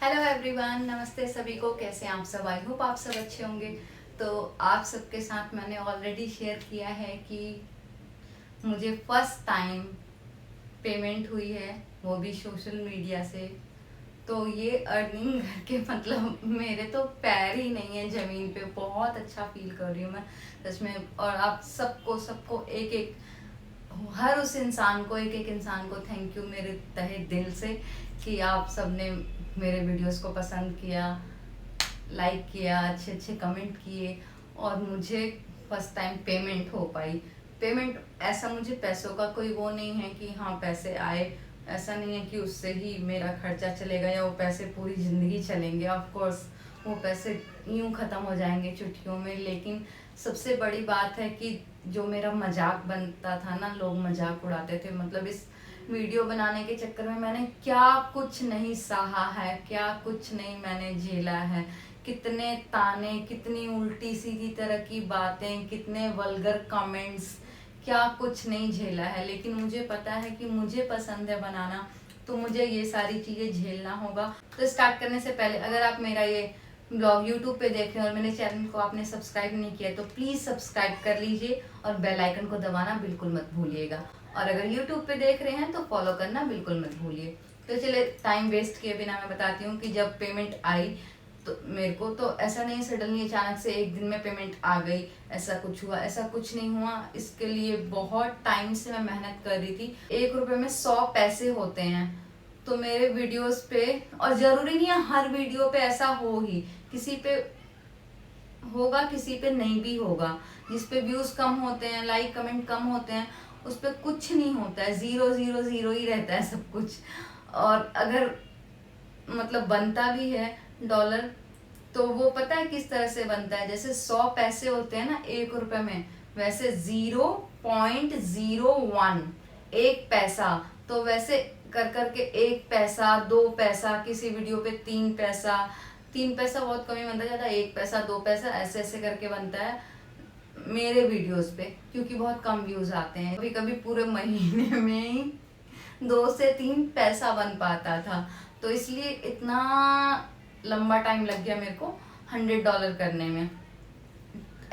Hello everyone, नमस्ते सभी को। कैसे हैं आप सब? आई होप आप सब अच्छे होंगे। तो आप सबके साथ मैंने ऑलरेडी शेयर किया है कि मुझे फर्स्ट टाइम पेमेंट हुई है, वो भी सोशल मीडिया से। तो ये अर्निंग करके मतलब मेरे तो पैर ही नहीं है जमीन पे। बहुत अच्छा फील कर रही हूँ मैं सच में। और आप सबको सबको एक एक हर उस इंसान को, एक एक इंसान को थैंक यू मेरे तहे दिल से कि आप सबने मेरे वीडियोस को पसंद किया, लाइक किया, अच्छे अच्छे कमेंट किए और मुझे फर्स्ट टाइम पेमेंट हो पाई। पेमेंट ऐसा, मुझे पैसों का कोई वो नहीं है कि हाँ पैसे आए, ऐसा नहीं है कि उससे ही मेरा खर्चा चलेगा या वो पैसे पूरी ज़िंदगी चलेंगे। ऑफ कोर्स वो पैसे यूं ख़त्म हो जाएंगे चुटकियों में। लेकिन सबसे बड़ी बात है कि जो मेरा मजाक बनता था ना, लोग मजाक उड़ाते थे, मतलब इस वीडियो बनाने के चक्कर में मैंने क्या कुछ नहीं सहा है, क्या कुछ नहीं मैंने झेला है। कितने ताने, कितनी उल्टी सीधी तरह की बातें, कितने वल्गर कमेंट्स, क्या कुछ नहीं झेला है। लेकिन मुझे पता है कि मुझे पसंद है बनाना, तो मुझे ये सारी चीजें झेलना होगा। तो स्टार्ट करने से पहले अगर आप मेरा ये ब्लॉग यूट्यूब पे देख रहे हैं और मेरे चैनल को आपने सब्सक्राइब नहीं किया तो प्लीज सब्सक्राइब कर लीजिए और बेल आइकन को दबाना बिल्कुल मत भूलिएगा। और अगर यूट्यूब पे देख रहे हैं तो फॉलो करना बिल्कुल मत भूलिए। तो चले टाइम वेस्ट किए बिना मैं बताती हूँ कि जब पेमेंट आई तो मेरे को तो ऐसा नहीं सडनली अचानक से एक दिन में पेमेंट आ गई, ऐसा कुछ हुआ, ऐसा कुछ नहीं हुआ। इसके लिए बहुत टाइम से मैं मेहनत कर रही थी। 1 रुपए में 100 पैसे होते हैं। तो मेरे वीडियोस पे, और जरूरी नहीं है हर वीडियो पे ऐसा हो ही, किसी पे होगा किसी पे नहीं भी होगा। जिस पे व्यूज कम होते हैं, लाइक कमेंट कम होते हैं, उस पे कुछ नहीं होता है, जीरो जीरो जीरो ही रहता है सब कुछ। और अगर मतलब बनता भी है डॉलर, तो वो पता है किस तरह से बनता है? जैसे 100 पैसे होते हैं ना 1 रुपए में, वैसे 0.01 एक पैसा। तो वैसे कर करके 1 पैसा, 2 पैसा, किसी वीडियो पे 3 पैसा, 3 पैसा बहुत कम ही बनता है, ज्यादा 1 पैसा, 2 पैसा, ऐसे ऐसे करके बनता है मेरे वीडियोस पे। क्योंकि बहुत कम व्यूज आते हैं, कभी कभी पूरे महीने में ही 2 से 3 पैसा बन पाता था। तो इसलिए इतना लंबा टाइम लग गया मेरे को $100 करने में।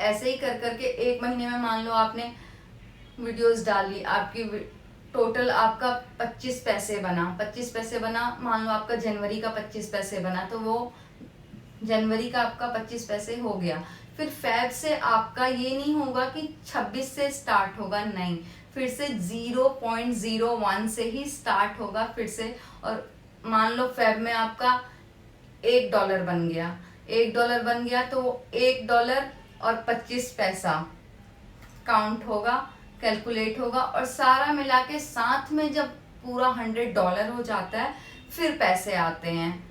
ऐसे ही कर करके 1 महीने में मान लो आपने वीडियोस डाली, आपकी टोटल आपका 25 पैसे बना, 25 पैसे बना। मान लो आपका जनवरी का 25 पैसे बना, तो वो जनवरी का आपका 25 पैसे हो गया। फिर फेब से आपका ये नहीं होगा कि 26 से स्टार्ट होगा, नहीं, फिर से 0.01 से ही स्टार्ट होगा फिर से। और मान लो फेब में आपका $1 बन गया, $1 बन गया, तो $1 और 25 पैसा काउंट होगा, कैलकुलेट होगा, और सारा मिला के साथ में जब पूरा $100 हो जाता है फिर पैसे आते हैं।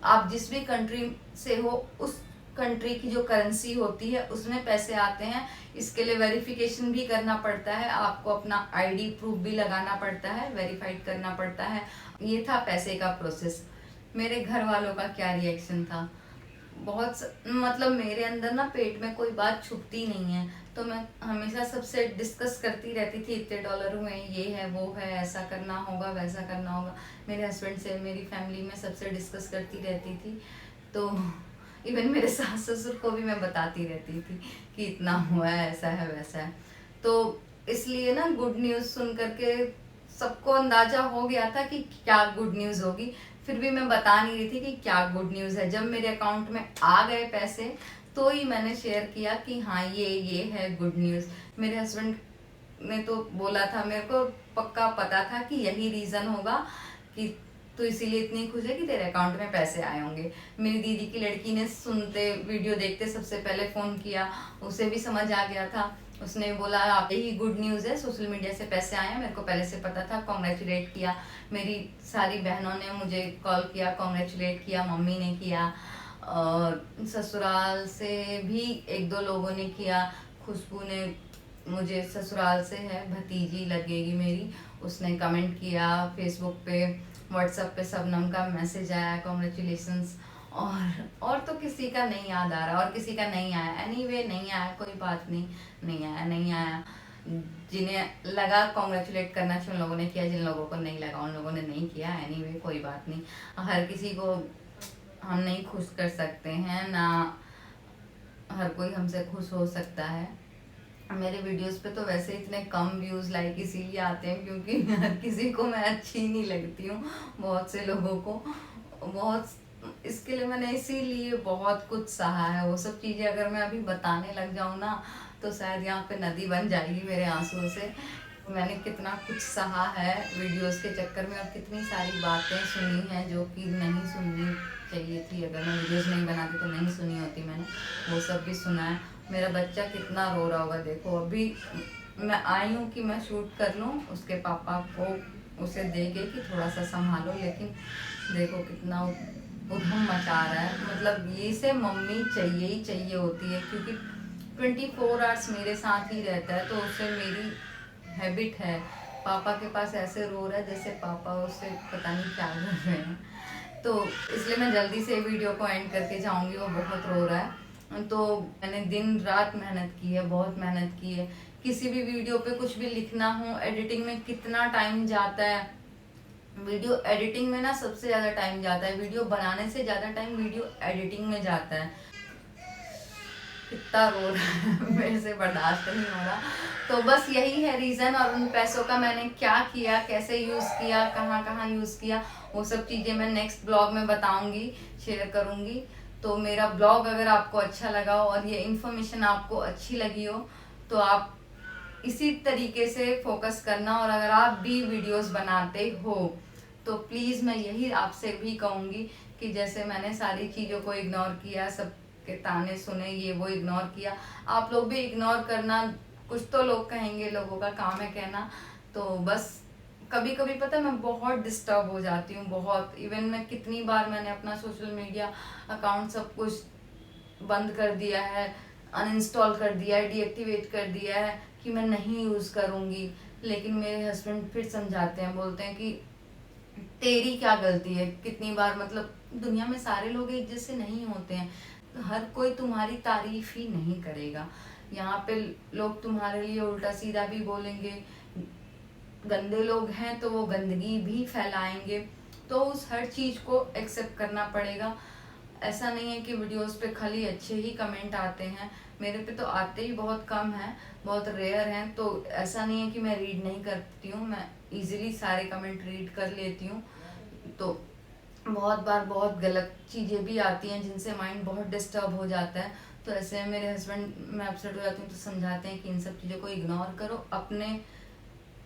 आप जिस भी कंट्री से हो उस कंट्री की जो करेंसी होती है उसमें पैसे आते हैं। इसके लिए वेरिफिकेशन भी करना पड़ता है, आपको अपना आईडी प्रूफ भी लगाना पड़ता है, वेरीफाइड करना पड़ता है। ये था पैसे का प्रोसेस। मेरे घर वालों का क्या रिएक्शन था, मतलब मेरे अंदर ना पेट में कोई बात छुपती नहीं है, तो मैं हमेशा सबसे डिस्कस करती रहती थी, इतने डॉलर हुए, ये है वो है, ऐसा करना होगा, वैसा करना होगा। मेरे हस्बैंड से, मेरी फैमिली में सबसे डिस्कस करती रहती थी। तो इवन मेरे सास ससुर को भी मैं बताती रहती थी कि इतना हुआ है, ऐसा है वैसा है। तो इसलिए ना गुड न्यूज़ सुन करके सबको अंदाजा हो गया था कि क्या गुड न्यूज़ होगी। फिर भी मैं बता नहीं रही थी कि क्या गुड न्यूज़ है। जब मेरे अकाउंट में आ गए पैसे तो ही मैंने शेयर किया कि हाँ ये है गुड न्यूज़। मेरे हस्बैंड ने तो बोला था, मेरे को पक्का पता था कि यही रीज़न होगा कि तो इसीलिए इतनी खुश है कि तेरे अकाउंट में पैसे आए होंगे। मेरी दीदी की लड़की ने सुनते, वीडियो देखते सबसे पहले फ़ोन किया, उसे भी समझ आ गया था। उसने बोला आप यही गुड न्यूज़ है, सोशल मीडिया से पैसे आए हैं, मेरे को पहले से पता था, कॉन्ग्रेचुलेट किया। मेरी सारी बहनों ने मुझे कॉल किया, कॉन्ग्रेचुलेट किया, मम्मी ने किया, और ससुराल से भी 1-2 लोगों ने किया। खुशबू ने, मुझे ससुराल से है, भतीजी लगेगी मेरी, उसने कमेंट किया फेसबुक पे, व्हाट्सएप पे सबनम का मैसेज आया, कॉन्ग्रेचुलेशंस। और तो किसी का नहीं याद आ रहा, और किसी का नहीं आया। एनीवे नहीं आया, कोई बात नहीं, नहीं आया नहीं आया। जिन्हें लगा कॉन्ग्रेचुलेट करना चाहिए उन लोगों ने किया, जिन लोगों को नहीं लगा उन लोगों ने नहीं किया। एनीवे कोई बात नहीं, हर किसी को हम नहीं खुश कर सकते हैं, ना हर कोई हमसे खुश हो सकता है। मेरे वीडियोस पे तो वैसे इतने कम व्यूज लाइक इसीलिए आते हैं क्योंकि हर किसी को मैं अच्छी नहीं लगती हूँ, बहुत से लोगों को बहुत। इसके लिए मैंने इसीलिए बहुत कुछ सहा है। वो सब चीज़ें अगर मैं अभी बताने लग जाऊँ ना तो शायद यहाँ पे नदी बन जाएगी मेरे आंसुओं से। मैंने कितना कुछ सहा है वीडियोस के चक्कर में और कितनी सारी बातें सुनी हैं जो कि नहीं सुननी चाहिए थी। अगर मैं वीडियोस नहीं बनाती तो नहीं सुनी होती मैंने, वो सब भी सुना है। मेरा बच्चा कितना रो रहा होगा देखो। अभी मैं आई हूँ कि मैं शूट कर लूँ, उसके पापा को उसे दे के कि थोड़ा सा संभालो, लेकिन देखो कितना उधम मचा रहा है। मतलब ये से मम्मी चाहिए ही चाहिए होती है क्योंकि 24 आवर्स मेरे साथ ही रहता है, तो उससे मेरी हैबिट है। पापा के पास ऐसे रो रहा है जैसे पापा उससे पता नहीं क्या कर रहे हैं। तो इसलिए मैं जल्दी से वीडियो को एंड करके जाऊंगी, वो बहुत रो रहा है। तो मैंने दिन रात मेहनत की है, बहुत मेहनत की है। किसी भी वीडियो पे कुछ भी लिखना हो, एडिटिंग में कितना टाइम जाता है। वीडियो एडिटिंग में ना सबसे ज्यादा टाइम जाता है, वीडियो बनाने से ज्यादा टाइम वीडियो एडिटिंग में जाता है। कितना रो रहा है मेरे से बर्दाश्त नहीं हो रहा। तो बस यही है रीज़न। और उन पैसों का मैंने क्या किया, कैसे यूज़ किया, कहाँ कहाँ यूज़ किया, वो सब चीज़ें मैं नेक्स्ट ब्लॉग में बताऊंगी, शेयर करूंगी। तो मेरा ब्लॉग अगर आपको अच्छा लगा हो और ये इन्फॉर्मेशन आपको अच्छी लगी हो तो आप इसी तरीके से फोकस करना। और अगर आप भी वीडियोस बनाते हो तो प्लीज़ मैं यही आपसे भी कहूँगी कि जैसे मैंने सारी चीज़ों को इग्नोर किया, सब के ताने सुने, ये वो इग्नोर किया, आप लोग भी इग्नोर करना। कुछ तो लोग कहेंगे, लोगों का काम है कहना। तो बस कभी कभी पता है मैं बहुत डिस्टर्ब हो जाती हूँ, बहुत। इवन मैं कितनी बार मैंने अपना सोशल मीडिया अकाउंट सब कुछ बंद कर दिया है, अनइंस्टॉल कर दिया है, डीएक्टिवेट कर दिया है कि मैं नहीं यूज़ करूँगी। लेकिन मेरे हस्बैंड फिर समझाते हैं, बोलते हैं कि तेरी क्या गलती है। कितनी बार मतलब दुनिया में सारे लोग एक जैसे नहीं होते हैं, हर कोई तुम्हारी तारीफ ही नहीं करेगा। यहाँ पे लोग तुम्हारे लिए उल्टा सीधा भी बोलेंगे, गंदे लोग हैं तो वो गंदगी भी फैलाएंगे। तो उस हर चीज को एक्सेप्ट करना पड़ेगा। ऐसा नहीं है कि वीडियोस पे खाली अच्छे ही कमेंट आते हैं, मेरे पे तो आते ही बहुत कम हैं, बहुत रेयर हैं। तो ऐसा नहीं है कि मैं रीड नहीं करती हूँ, मैं इजीली सारे कमेंट रीड कर लेती हूँ। तो बहुत बार बहुत गलत चीज़ें भी आती हैं जिनसे माइंड बहुत डिस्टर्ब हो जाता है। तो ऐसे में मेरे हस्बैंड, मैं अपसेट हो जाती हूँ तो समझाते हैं कि इन सब चीज़ों को इग्नोर करो, अपने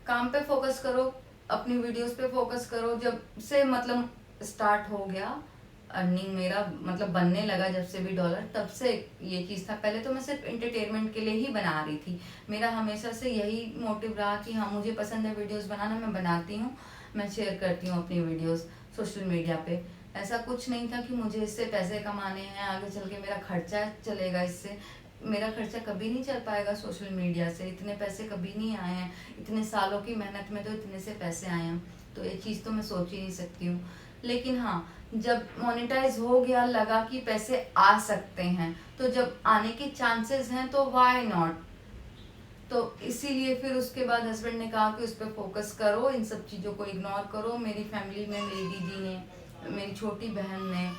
काम पे फोकस करो, अपनी वीडियोस पे फोकस करो। जब से मतलब स्टार्ट हो गया अर्निंग मेरा, मतलब बनने लगा जब से भी डॉलर, तब से ये चीज़ था। पहले तो मैं सिर्फ एंटरटेनमेंट के लिए ही बना रही थी, मेरा हमेशा से यही मोटिव रहा कि हाँ मुझे पसंद है वीडियोस बनाना, मैं बनाती हूँ, मैं शेयर करती हूँ अपनी वीडियोस सोशल मीडिया पे। ऐसा कुछ नहीं था कि मुझे इससे पैसे कमाने हैं, आगे चल के मेरा खर्चा चलेगा इससे। मेरा खर्चा कभी नहीं चल पाएगा सोशल मीडिया से, इतने पैसे कभी नहीं आए हैं। इतने सालों की मेहनत में तो इतने से पैसे आए हैं, तो ये चीज़ तो मैं सोच ही नहीं सकती हूँ। लेकिन हाँ, जब मोनेटाइज हो गया, लगा कि पैसे आ सकते हैं, तो जब आने के चांसेस हैं तो व्हाई नॉट। तो इसीलिए फिर उसके बाद हस्बैंड ने कहा कि उस पर फोकस करो, इन सब चीज़ों को इग्नोर करो। मेरी फैमिली में मेरी दीदी ने, मेरी छोटी बहन ने,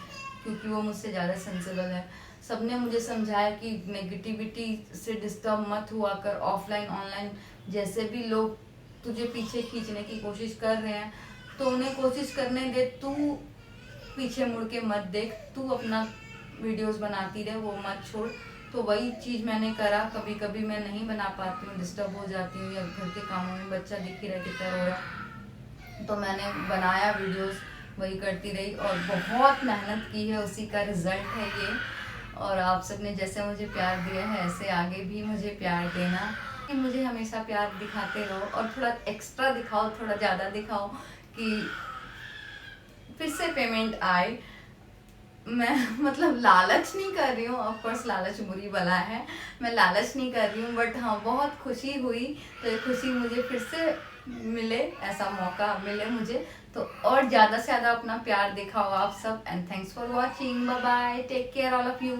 क्योंकि वो मुझसे ज़्यादा सेंसिबल है, सबने मुझे समझाया कि नेगेटिविटी से डिस्टर्ब मत हुआ कर। ऑफलाइन ऑनलाइन जैसे भी लोग तुझे पीछे खींचने की कोशिश कर रहे हैं तो उन्हें कोशिश करने दे, तू पीछे मुड़ के मत देख, तू अपना वीडियोस बनाती रहे, वो मत छोड़। तो वही चीज़ मैंने करा। कभी कभी मैं नहीं बना पाती हूँ, डिस्टर्ब हो जाती हूँ, या घर के कामों में बच्चा दिख ही रहा कितना रो रहा, तो मैंने बनाया वीडियोस, वही करती रही और बहुत मेहनत की है, उसी का रिजल्ट है ये। और आप सबने जैसे मुझे प्यार दिया है ऐसे आगे भी मुझे प्यार देना, कि मुझे हमेशा प्यार दिखाते रहो और थोड़ा एक्स्ट्रा दिखाओ, थोड़ा ज़्यादा दिखाओ कि फिर से पेमेंट आए। मैं मतलब लालच नहीं कर रही हूँ, ऑफ कोर्स लालच बुरी बला है, मैं लालच नहीं कर रही हूँ, बट हाँ बहुत खुशी हुई। तो ये खुशी मुझे फिर से मिले, ऐसा मौका मिले मुझे, तो और ज़्यादा से ज़्यादा अपना प्यार दिखाओ आप सब। And thanks for watching, bye bye, take care all of you.